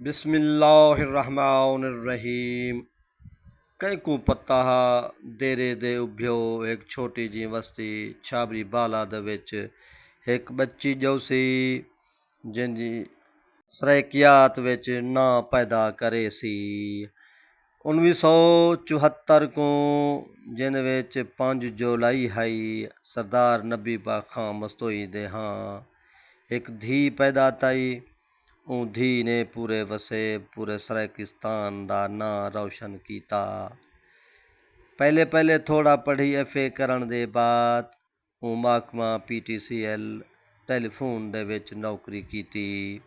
बिस्मिल्लाहिर्रहमानिर्रहीम। कंहिंकू पता देरे दे उभ्यो एक छोटी जी वस्ती छाबरी बाला दे विच एक बच्ची जोसी जिंदी सरैकियात विच ना पैदा करे सी। 1974 को जिन विच 5 जुलाई हई सरदार नबी पाक खां मस्तोई दे हाँ एक धी पैदा तई। धी ने पूरे वसे पूरे सराकिस्तान दा नां रोशन किया। पहले थोड़ा पढ़ी FA करन दे बाद महकमा PTCL टैलीफोन दे विच नौकरी की।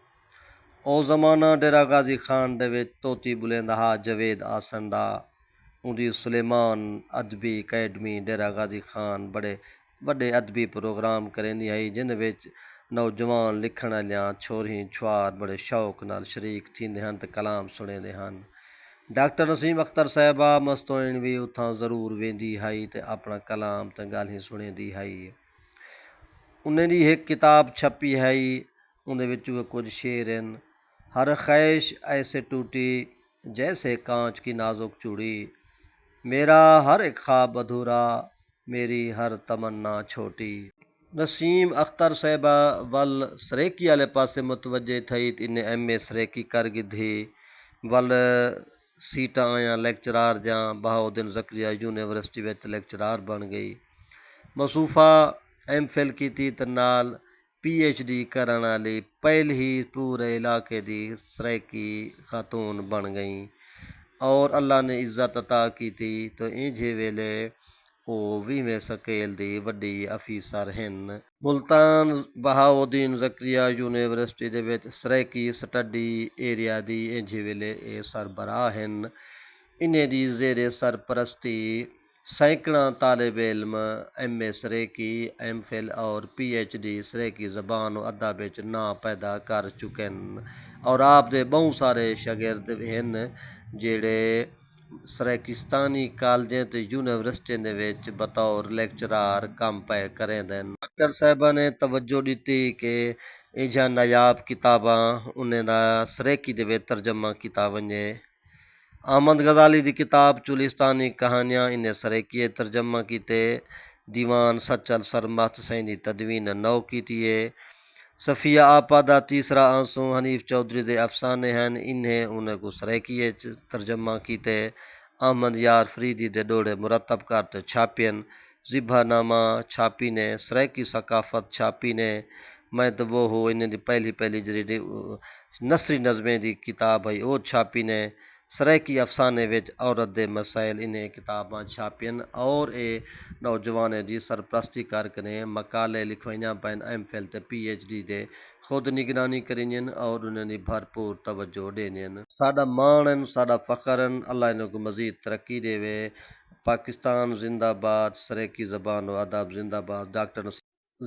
ओ जमाना डेरा गाजी खान दे विच तोती बुलेंदा हा जवेद आसन दा। उंदी सुलेमान अदबी अकैडमी डेरा गाजी खान बड़े वड्डे अदबी प्रोग्राम करेंदी आई जिंद विच नौजवान लिखण वालियां छोरी छुआर बड़े शौक नाल शरीक थींदे हन ते कलाम सुनेंदे हन। डॉक्टर नसीम अख्तर साहिबा मस्तोइन भी उत्थां जरूर वेंदी हई ते अपना कलाम ते गाल्हियां सुनेंदी हई। उन्हें दी एक किताब छपी हई उंदे विचों कुछ शेर हैं। हर ख्वाहिश ऐसे टूटी जैसे कांच की नाजुक चूड़ी, मेरा हर एक ख्वाब अधूरा, मेरी हर तमन्ना छोटी। नसीम अख्तर साहिबा वल सरेकी आले पासे मुतवजे थई ते इन्हें MA सरेकी कर गिधी। वल सीटां आया लेक्चरार जां Bahauddin Zakaria university which lecturer बन गई। मसूफा MPhil की ते नाल PhD करन वाली पहली ही पूरे इलाके दी सरेकी खातून बन गई और अल्लाह ने इज्जत अता की थी। तो इंजे वेले ओ 20वें स्केल दी वड्डी अफीसर हैं। मुल्तान बहाउद्दीन ज़करिया यूनिवर्सिटी दे विच सरेकी स्टडी एरिया दी इंजे वेले ए सरबराह हैं। इन्हें दी जेरे सरपरस्ती सैकड़ा तालिब इल्म MA सरेकी MPhil और PhD सरेकी ज़बान और अदब विच नां पैदा कर चुके हैं और आप दे बहुत सारे शागिर्द हैं जेड़े सरेकिस्तानी कॉलेजें ते यूनिवर्सिटियों दे विच बतौर लेक्चरार काम पे करेंदे हैं। डॉक्टर साहिबा ने तवज्जो दी कि इजा नायाब किताबां उन्हें दा सरेकी दे विच तर्जमा किता वने। अहमद गजाली दी किताब चुलिस्तानी कहानियां इन्हें सरेकी तर्जमा किते। दीवान सचल सरमस्त सैन दी तदवीन 9 की है। सफ़िया आपा दा तीसरा आंसू हनीफ चौधरी दे अफसाने हैं इन्हें उन्हें को सरेकी तर्जमा किते। अहमद यार फरीदी दे डोड़े मुरतब करते छापियन। जिभानामा छापी ने सरेकी सकाफत छापी ने। मैं तो वो हो इन्हें दी पहली जी नसरी नज़में दी किताब है वो छापी ने। सरेकी अफसाने विच औरत दे मसाइल इन्हें किताबां छापियन और ये नौजवान दी सरपरस्ती करके मकाले लिखवाइयां पैन MPhil ते PhD दे खुद निगरानी करियन और उन्हें दी भरपूर तवज्जो देन। साडा मान हैं साडा फ़ख्र हैं अल्लाह इन्हों को मज़ीद तरक्की देवे। पाकिस्तान जिंदाबाद, सरेकी ज़बान व अदब जिंदाबाद। डॉक्टर नसीम